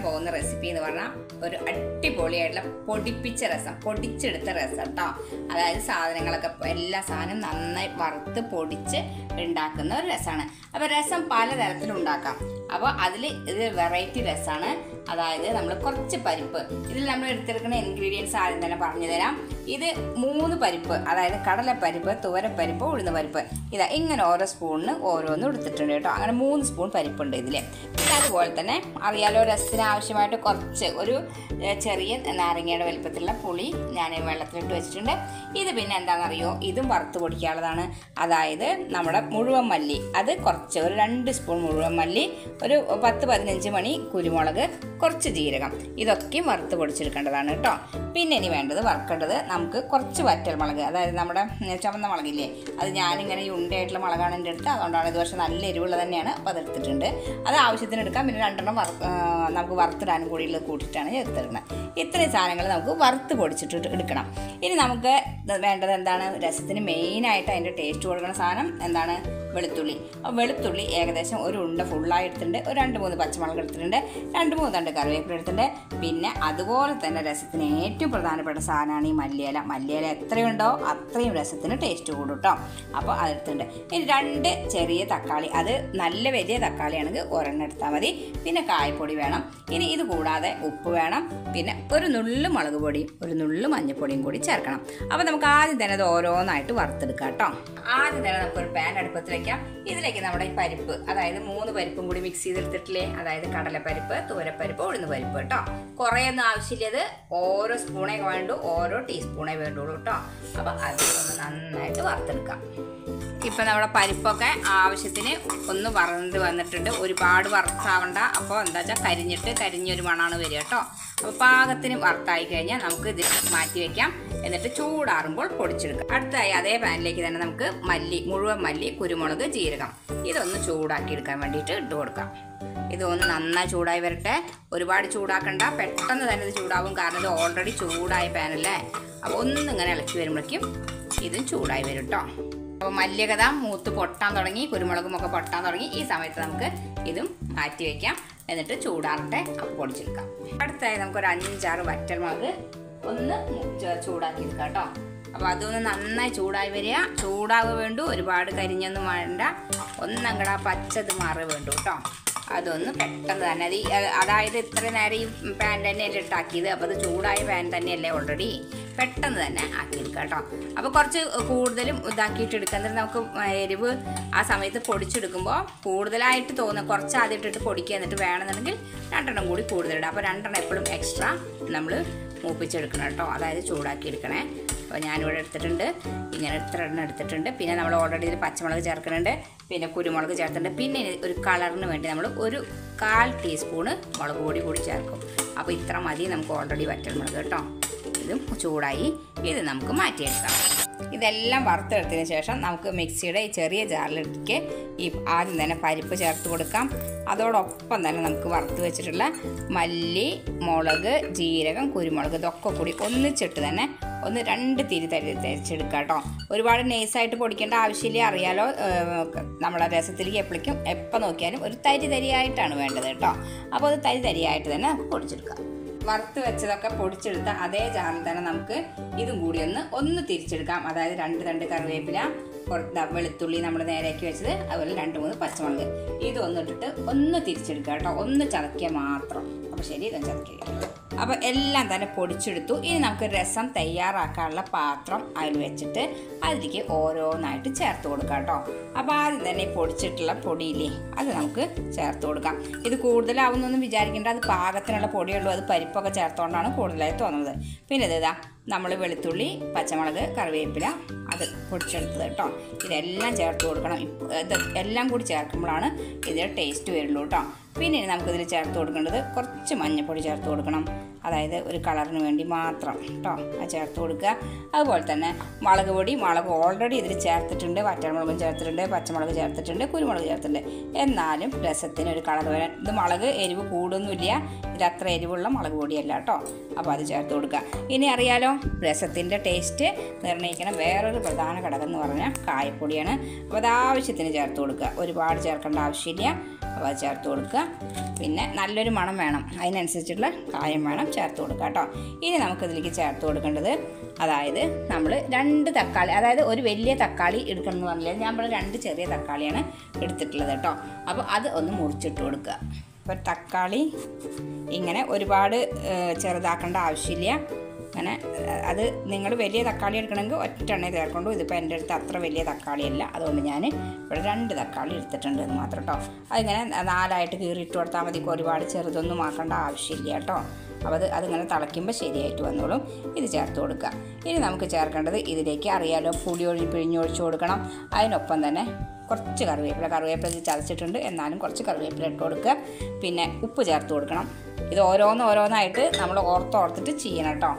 പോകുന്ന റെസിപ്പി എന്ന് പറഞ്ഞാൽ ഒരു അടിപൊളിയായിട്ടുള്ള പൊടിപ്പിച്ച രസം, പൊടിച്ചെടുത്ത രസം കേട്ടോ. അതായത് സാധനങ്ങളൊക്കെ എല്ലാ സാധനവും നന്നായി വറുത്ത് പൊടിച്ച് ഉണ്ടാക്കുന്ന ഒരു രസമാണ്. അപ്പോൾ രസം പലതരത്തിലും ഉണ്ടാക്കാം. അപ്പോൾ അതിൽ ഇത് വെറൈറ്റി രസമാണ്. അതായത് നമ്മൾ കുറച്ച് പരിപ്പ്, ഇതിൽ നമ്മൾ എടുത്തെടുക്കുന്ന ഇൻഗ്രീഡിയൻസ് ആദ്യം തന്നെ പറഞ്ഞു തരാം. ഇത് 3 പരിപ്പ്, അതായത് കടലപ്പരിപ്പ്, തുവരപ്പരിപ്പ്, ഉഴുന്ന പരിപ്പ്, ഇതാ ഇങ്ങനെ ഓരോ സ്പൂണിന് ഓരോന്നും എടുത്തിട്ടുണ്ട് കേട്ടോ. അങ്ങനെ 3 സ്പൂൺ പരിപ്പുണ്ട് ഇതിൽ. പിന്നെ അതുപോലെ തന്നെ അറിയാലോ, രസത്തിന് ആവശ്യമായിട്ട് കുറച്ച് ഒരു ചെറിയ നാരങ്ങയുടെ വലുപ്പത്തിലുള്ള പുളി ഞാൻ വെള്ളത്തിലിട്ട് വെച്ചിട്ടുണ്ട്. ഇത് പിന്നെ എന്താണെന്നറിയോ, ഇതും വറുത്ത് പൊടിക്കാനുള്ളതാണ്. അതായത് നമ്മുടെ മുഴുവൻ മല്ലി, അത് കുറച്ച് ഒരു 2 സ്പൂൺ മുഴുവൻ മല്ലി, ഒരു 10-15 മണി കുരുമുളക്, കുറച്ച് ജീരകം, ഇതൊക്കെയും വറുത്ത് പൊടിച്ചെടുക്കേണ്ടതാണ് കേട്ടോ. പിന്നെ ഇനി വേണ്ടത് വറുക്കേണ്ടത് നമുക്ക് കുറച്ച് വറ്റൽമുളക്, അതായത് നമ്മുടെ ചുവന്ന മുളകില്ലേ, അത് ഞാനിങ്ങനെ ഉണ്ടയായിട്ടുള്ള മുളകാണ് എൻ്റെ അടുത്ത്, അതുകൊണ്ടാണ് ഇത്. പക്ഷേ നല്ല എരിവുള്ള തന്നെയാണ്, അപ്പോൾ അതെടുത്തിട്ടുണ്ട്. അത് ആവശ്യത്തിന് എടുക്കാം. പിന്നെ 2 നമുക്ക് വറുത്തിടാനും കൂടിയുള്ളത് കൂട്ടിയിട്ടാണ് എടുത്തിടുന്നത്. ഇത്രയും സാധനങ്ങൾ നമുക്ക് വറുത്ത് പൊടിച്ചിട്ട് എടുക്കണം. ഇനി നമുക്ക് വേണ്ടത് എന്താണ്, രസത്തിന് മെയിനായിട്ട് അതിൻ്റെ ടേസ്റ്റ് കൊടുക്കുന്ന സാധനം എന്താണ്, വെളുത്തുള്ളി. വെളുത്തുള്ളി ഏകദേശം ഒരു ഉണ്ട ഫുള്ളായി എടുത്തിട്ടുണ്ട്. ഒരു 2-3 പച്ചമുളക് എടുത്തിട്ടുണ്ട്. 2-3 തണ്ട് കറിവേപ്പില എടുത്തിട്ടുണ്ട്. പിന്നെ അതുപോലെ തന്നെ രസത്തിന് ഏറ്റവും പ്രധാനപ്പെട്ട സാധനമാണ് ഈ മല്ലിയില. മല്ലിയില എത്രയുണ്ടോ അത്രയും രസത്തിന് ടേസ്റ്റ് കൂടും കേട്ടോ. അപ്പോൾ അതെടുത്തിട്ടുണ്ട്. ഇനി 2 ചെറിയ തക്കാളി, അത് നല്ല വലിയ തക്കാളിയാണെങ്കിൽ ഒരെണ്ണം എടുത്താൽ മതി. പിന്നെ കായപ്പൊടി വേണം. ഇനി ഇത് കൂടാതെ ഉപ്പ് വേണം. പിന്നെ ഒരു നുള്ളു മുളക് പൊടിയും ഒരു നുള്ളു മഞ്ഞൾപ്പൊടിയും കൂടി ചേർക്കണം. അപ്പോൾ നമുക്ക് ആദ്യം തന്നെ അത് ഓരോന്നായിട്ട് വറുത്തെടുക്കാം കേട്ടോ. ആദ്യം തന്നെ നമുക്കൊരു പാൻ അടുപ്പത്ത് വെക്കാം. ഇതിലേക്ക് നമ്മുടെ ഈ പരിപ്പ്, അതായത് 3 പരിപ്പും കൂടി മിക്സ് ചെയ്തെടുത്തിട്ടില്ലേ, അതായത് കടലപ്പരിപ്പ്, തുവരപ്പരിപ്പ്, ഉഴുന്ന പരിപ്പ് കേട്ടോ. കുറേയൊന്നും ആവശ്യമില്ലത്, ഓരോ സ്പൂണേ വേണ്ടൂ, ഓരോ ടീസ്പൂണേ വേണ്ടുള്ളൂ കേട്ടോ. അപ്പോൾ അതൊന്ന് നന്നായിട്ട് വറുത്തെടുക്കാം. ഇപ്പം നമ്മുടെ പരിപ്പൊക്കെ ആവശ്യത്തിന് ഒന്ന് വറന്ന് വന്നിട്ടുണ്ട്. ഒരുപാട് വറുത്താവണ്ട. അപ്പോൾ എന്താ വെച്ചാൽ കരിഞ്ഞൊരു മണമാണ് വരിക കേട്ടോ. അപ്പോൾ പാകത്തിന് വറുത്തായി കഴിഞ്ഞാൽ നമുക്ക് ഇത് മാറ്റി വയ്ക്കാം. എന്നിട്ട് ചൂടാറുമ്പോൾ പൊടിച്ചെടുക്കാം. അടുത്തായി അതേ പാനിലേക്ക് തന്നെ നമുക്ക് മുഴുവൻ മല്ലി, കുരുമുളക്, ജീരകം ഇതൊന്ന് ചൂടാക്കി എടുക്കാൻ വേണ്ടിയിട്ട് ഇട്ട് കൊടുക്കാം. ഇതൊന്ന് നന്നായി ചൂടായി വരട്ടെ. ഒരുപാട് ചൂടാക്കണ്ട, പെട്ടെന്ന് തന്നെ ഇത് ചൂടാവും. കാരണം ഇത് ഓൾറെഡി ചൂടായ പാനല്ലേ. അപ്പോൾ ഒന്നിങ്ങനെ ഇളക്കി വരുമ്പോഴേക്കും ഇതും ചൂടായി വരും കേട്ടോ. അപ്പോൾ മല്ലികത മൂത്ത് പൊട്ടാൻ തുടങ്ങി, കുരുമുളകും ഒക്കെ പൊട്ടാൻ തുടങ്ങി. ഈ സമയത്ത് നമുക്ക് ഇതും മാറ്റി വയ്ക്കാം. എന്നിട്ട് ചൂടാറട്ടെ, അപ്പോൾ പൊടിച്ചെടുക്കാം. അടുത്തായി നമുക്കൊരു 5-6 വറ്റൽമുളക് ഒന്ന് ചൂടാക്കി എടുക്കാം കേട്ടോ. അപ്പോൾ അതൊന്ന് നന്നായി ചൂടായി വരിക. ചൂടാവുക വേണ്ടു, ഒരുപാട് കരിഞ്ഞൊന്നും വേണ്ട. ഒന്നങ്ങട പച്ചത് മാറി വേണ്ടു കേട്ടോ. അതൊന്ന് പെട്ടെന്ന് തന്നെ അതായത് ഇത്ര നേരം ഈ പാൻ തന്നെയല്ലേ ഇട്ടാക്കിയത്. അപ്പോൾ അത് ചൂടായ പാൻ തന്നെയല്ലേ ഓൾറെഡി, പെട്ടെന്ന് തന്നെ ആക്കിയെടുക്കുക കേട്ടോ. അപ്പോൾ കുറച്ച് കൂടുതലും ഇതാക്കിയിട്ട് എടുക്കുക. എന്നിട്ട് നമുക്ക് എരിവ് ആ സമയത്ത് പൊടിച്ചെടുക്കുമ്പോൾ കൂടുതലായിട്ട് തോന്നുക, കുറച്ച് ആദ്യം ഇട്ടിട്ട് പൊടിക്കുക. എന്നിട്ട് വേണമെന്നുണ്ടെങ്കിൽ 2 കൂടി കൂടുതലിടുക. അപ്പോൾ 2 എപ്പോഴും എക്സ്ട്രാ നമ്മൾ മൂപ്പിച്ചെടുക്കണം കേട്ടോ. അതായത് ചൂടാക്കി എടുക്കണേ. അപ്പോൾ ഞാനിവിടെ എടുത്തിട്ടുണ്ട്, ഇങ്ങനെ ഇത്ര എടുത്തിട്ടുണ്ട്. പിന്നെ നമ്മൾ ഓൾറെഡി ഇതിൽ പച്ചമുളക് ചേർക്കുന്നുണ്ട്, പിന്നെ കുരുമുളക് ചേർത്തിട്ടുണ്ട്. പിന്നെ ഒരു കളറിന് വേണ്ടി നമ്മൾ ഒരു 1/4 ടീസ്പൂണ് മുളക് പൊടി കൂടി ചേർക്കും. അപ്പോൾ ഇത്ര മതി നമുക്ക് ഓൾറെഡി വറ്റൽമുളക് കേട്ടോ. ഇതും ചൂടായി, ഇത് നമുക്ക് മാറ്റിയെടുക്കാം. ഇതെല്ലാം വറുത്തെടുത്തതിന് ശേഷം നമുക്ക് മിക്സിയുടെ ഈ ചെറിയ ജാറിലേക്ക് ഈ ആദ്യം തന്നെ പരിപ്പ് ചേർത്ത് കൊടുക്കാം. അതോടൊപ്പം തന്നെ നമുക്ക് വറുത്ത് വെച്ചിട്ടുള്ള മല്ലി, മുളക്, ജീരകം, കുരുമുളക് ഇതൊക്കെ കൂടി ഒന്നിച്ചിട്ട് തന്നെ ഒന്ന് 2 തിരി തരിച്ചെടുക്കുക കേട്ടോ. ഒരുപാട് നൈസായിട്ട് പൊടിക്കേണ്ട ആവശ്യമില്ല. അറിയാലോ, നമ്മളെ രസത്തിലേക്ക് എപ്പോൾ നോക്കിയാലും ഒരു തരിയായിട്ടാണ് വേണ്ടത് കേട്ടോ. അപ്പോൾ അത് തരിയായിട്ട് തന്നെ നമുക്ക് പൊടിച്ചെടുക്കാം. വറുത്ത് വെച്ചതൊക്കെ പൊടിച്ചെടുത്ത അതേ ജാറിൽ തന്നെ നമുക്ക് ഇതും കൂടി ഒന്ന് തിരിച്ചെടുക്കാം. അതായത് 2 തണ്ട് കറിവേപ്പില, വെളുത്തുള്ളി നമ്മൾ നേരെയാക്കി വെച്ചത്, അതുപോലെ 2-3 പച്ചമുളക് ഇതൊന്നിട്ടിട്ട് ഒന്ന് തിരിച്ചെടുക്കുക കേട്ടോ. ഒന്ന് ചതക്കിയാൽ മാത്രം. അപ്പോൾ ശരി, ഇതൊന്ന് ചതക്കുക. അപ്പോൾ എല്ലാം തന്നെ പൊടിച്ചെടുത്തു. ഇനി നമുക്ക് രസം തയ്യാറാക്കാനുള്ള പാത്രം അതിൽ വെച്ചിട്ട് അതിലേക്ക് ഓരോന്നായിട്ട് ചേർത്ത് കൊടുക്കാം കേട്ടോ. അപ്പോൾ ആദ്യം തന്നെ പൊടിച്ചിട്ടുള്ള പൊടിയില്ലേ, അത് നമുക്ക് ചേർത്ത് കൊടുക്കാം. ഇത് കൂടുതലാവുന്നൊന്നും വിചാരിക്കേണ്ട, അത് പാകത്തിനുള്ള പൊടിയുള്ളൂ. അത് പരിപ്പൊക്കെ ചേർത്തുകൊണ്ടാണ് കൂടുതലായി തോന്നുന്നത്. പിന്നെ ഇതാ നമ്മൾ വെളുത്തുള്ളി, പച്ചമുളക്, കറിവേപ്പില അത് പൊടിച്ചെടുത്തത് കേട്ടോ. ഇതെല്ലാം ചേർത്ത് കൊടുക്കണം. ഇത് എല്ലാം കൂടി ചേർക്കുമ്പോഴാണ് ഇതിൻ്റെ ടേസ്റ്റ് വരുള്ളൂ കേട്ടോ. പിന്നെ നമുക്കിതിൽ ചേർത്ത് കൊടുക്കേണ്ടത് കുറച്ച് മഞ്ഞൾപ്പൊടി ചേർത്ത് കൊടുക്കണം. അതായത് ഒരു കളറിന് വേണ്ടി മാത്രം കേട്ടോ, അത് ചേർത്ത് കൊടുക്കുക. അതുപോലെ തന്നെ മുളക് ഓൾറെഡി ഇതിൽ ചേർത്തിട്ടുണ്ട്. വറ്റൽമുളകും ചേർത്തിട്ടുണ്ട്, പച്ചമുളക് ചേർത്തിട്ടുണ്ട്, കുരുമുളക് ചേർത്തിട്ടുണ്ട്. എന്നാലും രസത്തിന് ഒരു കളർ വരാൻ, ഇത് മുളക് എരിവ് കൂടുന്നില്ല, ഇത് അത്ര എരിവുള്ള മുളക് പൊടിയല്ല കേട്ടോ. അപ്പോൾ അത് ചേർത്ത് കൊടുക്കുക. ഇനി അറിയാലോ, രസത്തിൻ്റെ ടേസ്റ്റ് നിർണ്ണയിക്കുന്ന വേറൊരു പ്രധാന ഘടകം എന്ന് പറഞ്ഞാൽ കായപ്പൊടിയാണ്. അപ്പോൾ അത് ആവശ്യത്തിന് ചേർത്ത് കൊടുക്കുക. ഒരുപാട് ചേർക്കേണ്ട ആവശ്യമില്ല. അപ്പോൾ അത് ചേർത്ത് കൊടുക്കുക. പിന്നെ നല്ലൊരു മണം വേണം, അതിനനുസരിച്ചുള്ള കായം വേണം ചേർത്ത് കൊടുക്കുക കേട്ടോ. ഇനി നമുക്കിതിലേക്ക് ചേർത്ത് കൊടുക്കേണ്ടത്, അതായത് നമ്മൾ 2 തക്കാളി, അതായത് ഒരു വലിയ തക്കാളി എടുക്കണം എന്ന് പറഞ്ഞാൽ ഞാൻ ഇവിടെ 2 ചെറിയ തക്കാളിയാണ് എടുത്തിട്ടുള്ളത് കേട്ടോ. അപ്പോൾ അത് ഒന്ന് മുറിച്ചിട്ട് കൊടുക്കുക. അപ്പോൾ തക്കാളി ഇങ്ങനെ ഒരുപാട് ചെറുതാക്കേണ്ട ആവശ്യമില്ല. അങ്ങനെ അത് നിങ്ങൾ വലിയ തക്കാളി എടുക്കണമെങ്കിൽ ഒറ്റ ചേർക്കൊണ്ടു. ഇതിപ്പോൾ എൻ്റെ അടുത്ത് അത്ര വലിയ തക്കാളിയല്ല, അതുകൊണ്ട് ഞാൻ ഇവിടെ 2 തക്കാളി എടുത്തിട്ടുണ്ട് എന്ന് മാത്രം കേട്ടോ. അതിങ്ങനെ 4ആയിട്ട് കീറിയിട്ട് കൊടുത്താൽ മതി, ഒരുപാട് ചെറുതൊന്നും ആക്കേണ്ട ആവശ്യമില്ല കേട്ടോ. അപ്പോൾ അതിങ്ങനെ തിളയ്ക്കുമ്പോൾ ശരിയായിട്ട് വന്നോളും. ഇത് ചേർത്ത് കൊടുക്കുക. ഇനി നമുക്ക് ചേർക്കേണ്ടത്, ഇതിലേക്ക് അറിയാലോ പുളി പിഴിഞ്ഞൊഴിച്ച് കൊടുക്കണം. അതിനൊപ്പം തന്നെ കുറച്ച് കറിവേപ്പില ചതച്ചിട്ടുണ്ട്, എന്നാലും കുറച്ച് കറിവേപ്പില ഇട്ട് കൊടുക്കുക. പിന്നെ ഉപ്പ് ചേർത്ത് കൊടുക്കണം. ഇത് ഓരോന്നായിട്ട് നമ്മൾ ഓർത്തിട്ട് ചെയ്യണം കേട്ടോ.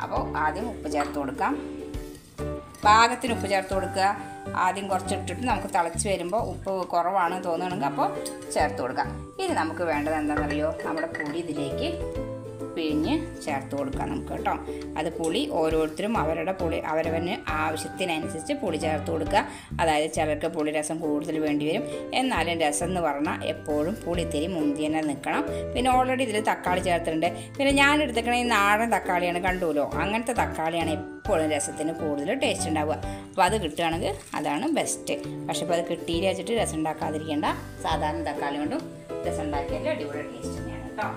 അപ്പോൾ ആദ്യം ഉപ്പ് ചേർത്ത് കൊടുക്കാം, പാകത്തിന് ഉപ്പ് ചേർത്ത് കൊടുക്കുക. ആദ്യം കുറച്ചിട്ടിട്ട് നമുക്ക് തിളച്ച് വരുമ്പോൾ ഉപ്പ് കുറവാണ് തോന്നുകയാണെങ്കിൽ അപ്പോൾ ചേർത്ത് കൊടുക്കാം. ഇനി നമുക്ക് വേണ്ടത് എന്താണെന്നറിയോ, നമ്മുടെ പുളി ഇതിലേക്ക് പിഴിഞ്ഞ് ചേർത്ത് കൊടുക്കാം നമുക്ക് കേട്ടോ. അത് പുളി ഓരോരുത്തരും അവരവന് ആവശ്യത്തിനനുസരിച്ച് പുളി ചേർത്ത് കൊടുക്കുക. അതായത് ചിലർക്ക് പുളി രസം കൂടുതൽ വേണ്ടി വരും, എന്നാലും രസം എന്ന് പറഞ്ഞാൽ എപ്പോഴും പുളിത്തിരി മുന്തി തന്നെ നിൽക്കണം. പിന്നെ ഓൾറെഡി ഇതിൽ തക്കാളി ചേർത്തിട്ടുണ്ട്. പിന്നെ ഞാൻ എടുത്തേക്കണ ഈ നാടൻ തക്കാളിയാണ്, കണ്ടുല്ലോ, അങ്ങനത്തെ തക്കാളിയാണ് എപ്പോഴും രസത്തിന് കൂടുതൽ ടേസ്റ്റ് ഉണ്ടാവുക. അപ്പോൾ അത് കിട്ടുകയാണെങ്കിൽ അതാണ് ബെസ്റ്റ്. പക്ഷെ ഇപ്പോൾ അത് കിട്ടിയില്ല വെച്ചിട്ട് രസം ഉണ്ടാക്കാതിരിക്കേണ്ട, സാധാരണ തക്കാളി കൊണ്ടും രസം ഉണ്ടാക്കിയാൽ അടിപൊളി ടേസ്റ്റ് തന്നെയാണ് കേട്ടോ.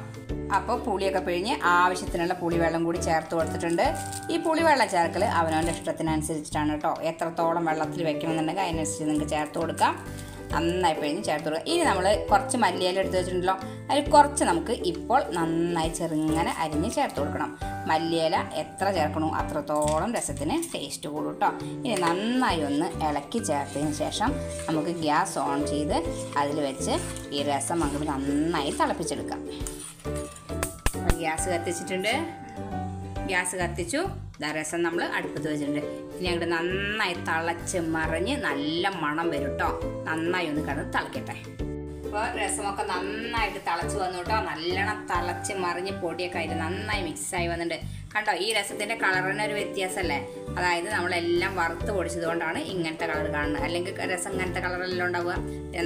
അപ്പോൾ പുളിയൊക്കെ പിഴിഞ്ഞ് ആവശ്യത്തിനുള്ള പുളിവെള്ളം കൂടി ചേർത്ത് കൊടുത്തിട്ടുണ്ട്. ഈ പുളിവെള്ളം ചേർക്കൽ അവനവൻ്റെ ഇഷ്ടത്തിനനുസരിച്ചിട്ടാണ് കേട്ടോ. എത്രത്തോളം വെള്ളത്തിൽ വെക്കണമെന്നുണ്ടെങ്കിൽ അതിനനുസരിച്ച് നിങ്ങൾക്ക് ചേർത്ത് കൊടുക്കാം. നന്നായി പിഴിഞ്ഞ് ചേർത്ത് കൊടുക്കുക. ഇനി നമ്മൾ കുറച്ച് മല്ലിയില എടുത്ത് വെച്ചിട്ടുണ്ടല്ലോ, അതിൽ കുറച്ച് നമുക്ക് ഇപ്പോൾ നന്നായി ചെറുങ്ങനെ അരിഞ്ഞ് ചേർത്ത് കൊടുക്കണം. മല്ലിയില എത്ര ചേർക്കണോ അത്രത്തോളം രസത്തിന് ടേസ്റ്റ് കൂടും കേട്ടോ. ഇനി നന്നായി ഒന്ന് ഇളക്കി ചേർത്തതിന് ശേഷം നമുക്ക് ഗ്യാസ് ഓൺ ചെയ്ത് അതിൽ വെച്ച് ഈ രസം അങ്ങോട്ട് നന്നായി തിളപ്പിച്ചെടുക്കാം. ഗ്യാസ് കത്തിച്ചു. രസം നമ്മൾ അടുപ്പത്ത് വെച്ചിട്ടുണ്ട്. ഇനി അങ്ങോട്ട് നന്നായി തിളച്ച് മറിഞ്ഞ് നല്ല മണം വരും കേട്ടോ. നന്നായി ഒന്ന് കിടന്ന് തിളക്കട്ടെ. അപ്പോൾ രസമൊക്കെ നന്നായിട്ട് തിളച്ച് വന്നു കേട്ടോ. നല്ലോണം തിളച്ച് മറിഞ്ഞ് പൊടിയൊക്കെ ആയിട്ട് നന്നായി മിക്സായി വന്നിട്ടുണ്ട് കണ്ടോ. ഈ രസത്തിൻ്റെ കളറിന് ഒരു വ്യത്യാസമല്ലേ, അതായത് നമ്മളെല്ലാം വറുത്ത് പൊടിച്ചത് കൊണ്ടാണ് ഇങ്ങനത്തെ കളർ കാണുന്നത്. അല്ലെങ്കിൽ രസം ഇങ്ങനത്തെ കളറെല്ലാം ഉണ്ടാവുക.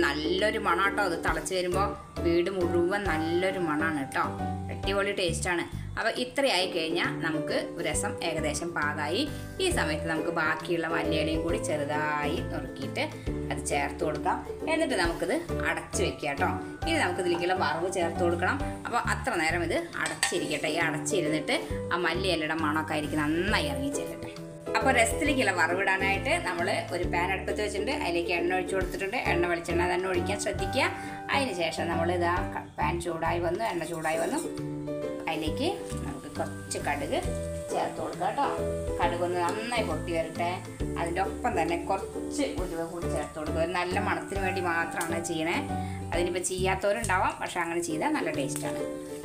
നല്ലൊരു മണം കേട്ടോ. അത് തിളച്ച് വരുമ്പോൾ വീട് മുഴുവൻ നല്ലൊരു മണമാണ് കേട്ടോ. അടിപൊളി ടേസ്റ്റാണ്. അപ്പോൾ ഇത്രയായി കഴിഞ്ഞാൽ നമുക്ക് രസം ഏകദേശം പാകമായി. ഈ സമയത്ത് നമുക്ക് ബാക്കിയുള്ള മല്ലിയിലയും കൂടി ചെറുതായി നുറുക്കിയിട്ട് അത് ചേർത്ത് കൊടുക്കാം. എന്നിട്ട് നമുക്കിത് അടച്ച് വെക്കാം കേട്ടോ. ഇനി നമുക്ക് ഇതിലേക്കുള്ള വറവ് ചേർത്ത് കൊടുക്കണം. അപ്പോൾ അത്ര നേരം ഇത് അടച്ചിരിക്കട്ടെ. ഈ അടച്ചിരുന്നിട്ട് ആ മല്ലിയിലയുടെ മണമൊക്കെ ആയിരിക്കും നന്നായി ഇറങ്ങി ചെല്ലട്ടെ. അപ്പോൾ രസത്തിലേക്കുള്ള വറവിടാനായിട്ട് നമ്മൾ ഒരു പാൻ അടുപ്പത്ത് വെച്ചിട്ടുണ്ട്. അതിലേക്ക് എണ്ണ ഒഴിച്ചു കൊടുത്തിട്ടുണ്ട്. എണ്ണ വെളിച്ചെണ്ണ തന്നെ ഒഴിക്കാൻ ശ്രദ്ധിക്കുക. അതിന് ശേഷം നമ്മൾ ഇതാ പാൻ ചൂടായി വന്നു, എണ്ണ ചൂടായി വന്നു. അതിലേക്ക് നമുക്ക് കുറച്ച് കടുക് ചേർത്ത് കൊടുക്കുക കേട്ടോ. കടുകൊന്ന് നന്നായി പൊട്ടി വരട്ടെ. അതിൻ്റെ ഒപ്പം തന്നെ കുറച്ച് ഉലുവ കൂടി ചേർത്ത് കൊടുക്കുക. നല്ല മണത്തിന് വേണ്ടി മാത്രമാണ് ചെയ്യണേ. അതിനിപ്പോൾ ചെയ്യാത്തവരുണ്ടാവാം, പക്ഷെ അങ്ങനെ ചെയ്താൽ നല്ല ടേസ്റ്റാണ്.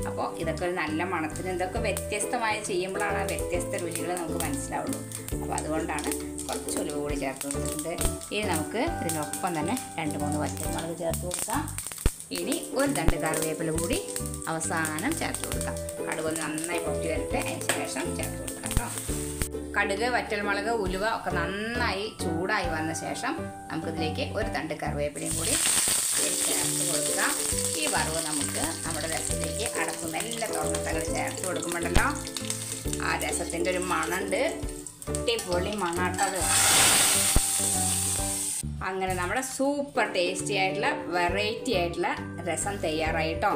അപ്പോൾ ഇതൊക്കെ ഒരു നല്ല മണത്തിന്, ഇതൊക്കെ വ്യത്യസ്തമായി ചെയ്യുമ്പോഴാണ് വ്യത്യസ്ത രുചികൾ നമുക്ക് മനസ്സിലാവുള്ളൂ. അപ്പോൾ അതുകൊണ്ടാണ് കുറച്ച് ഉലുവ കൂടി ചേർത്ത് കൊടുത്തിട്ടുണ്ട്. ഇനി നമുക്ക് ഇതിനൊപ്പം തന്നെ 2-3 പച്ചമുളക് ചേർത്ത് കൊടുക്കാം. ഇനി ഒരു 2 കറിവേപ്പില കൂടി അവസാനം ചേർത്ത് കൊടുക്കാം. കടുകൊന്ന് നന്നായി പൊട്ടി വരട്ടെ. അതിന് ശേഷം ചേർത്ത് കൊടുക്കാം കേട്ടോ. കടുക്, വറ്റൽമുളക്, ഉലുവ ഒക്കെ നന്നായി ചൂടായി വന്ന ശേഷം നമുക്കിതിലേക്ക് ഒരു 2 കറിവേപ്പിലയും കൂടി ചേർത്ത് കൊടുക്കാം. ഈ വറവ് നമുക്ക് നമ്മുടെ രസത്തിലേക്ക് അടക്കുന്ന എല്ലാ തുറന്നത്തകൾ ചേർത്ത് കൊടുക്കുമ്പോഴല്ലോ ആ രസത്തിൻ്റെ ഒരു മണമുണ്ട്. അടിപൊളി മണാട്ടത്. അങ്ങനെ നമ്മുടെ സൂപ്പർ ടേസ്റ്റി ആയിട്ടുള്ള വെറൈറ്റി ആയിട്ടുള്ള രസം തയ്യാറായിട്ടോ.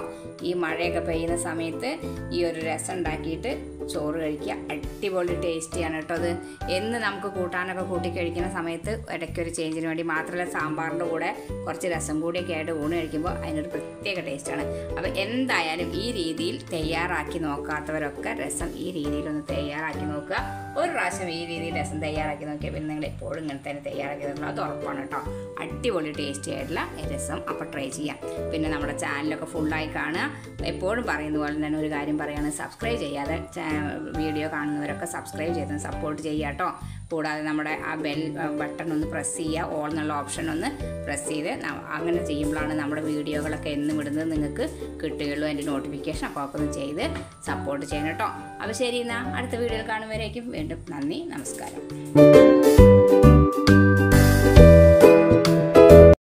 ഈ മഴയൊക്കെ പെയ്യുന്ന സമയത്ത് ഈ ഒരു രസം ഉണ്ടാക്കിയിട്ട് ചോറ് കഴിക്കുക. അടിപൊളി ടേസ്റ്റിയാണ് കേട്ടോ അത്. എന്ന് നമുക്ക് കൂട്ടാനൊക്കെ കൂട്ടി കഴിക്കുന്ന സമയത്ത് ഇടയ്ക്കൊരു ചേഞ്ചിന് വേണ്ടി, മാത്രമല്ല സാമ്പാറിൻ്റെ കൂടെ കുറച്ച് രസം കൂടിയൊക്കെ ആയിട്ട് ഊണ് കഴിക്കുമ്പോൾ അതിനൊരു പ്രത്യേക ടേസ്റ്റാണ്. അപ്പോൾ എന്തായാലും ഈ രീതിയിൽ തയ്യാറാക്കി നോക്കാത്തവരൊക്കെ രസം ഈ രീതിയിലൊന്ന് തയ്യാറാക്കി നോക്കുക. ഒരു പ്രാവശ്യം ഈ രീതിയിൽ രസം തയ്യാറാക്കി നോക്കിയാൽ പിന്നെ നിങ്ങൾ എപ്പോഴും ഇങ്ങനെ തന്നെ തയ്യാറാക്കി നോക്കുക. അത് ഉറപ്പാണ് കേട്ടോ. അടിപൊളി ടേസ്റ്റി ആയിട്ടുള്ള രസം അപ്പോൾ ട്രൈ ചെയ്യാം. പിന്നെ നമ്മുടെ ചാനലൊക്കെ ഫുള്ളായി കാണുക. എപ്പോഴും പറയുന്ന പോലെ തന്നെ ഒരു കാര്യം പറയുകയാണ്, സബ്സ്ക്രൈബ് ചെയ്യാതെ വീഡിയോ കാണുന്നവരൊക്കെ സബ്സ്ക്രൈബ് ചെയ്ത് സപ്പോർട്ട് ചെയ്യുക കേട്ടോ. കൂടാതെ നമ്മുടെ ആ ബെൽ ബട്ടൺ ഒന്ന് പ്രസ് ചെയ്യുക, ഓൾ എന്നുള്ള ഓപ്ഷൻ ഒന്ന് പ്രസ് ചെയ്ത്, അങ്ങനെ ചെയ്യുമ്പോഴാണ് നമ്മുടെ വീഡിയോകളൊക്കെ എന്നും ഇടുന്നത് നിങ്ങൾക്ക് കിട്ടുകയുള്ളൂ. അതിൻ്റെ നോട്ടിഫിക്കേഷൻ അപ്പോൾ ഒക്കെ ഒന്ന് ചെയ്ത് സപ്പോർട്ട് ചെയ്യണം കേട്ടോ. അപ്പോൾ ശരി, എന്നാൽ അടുത്ത വീഡിയോയിൽ കാണുമ്പോഴേക്കും വീണ്ടും നന്ദി, നമസ്കാരം.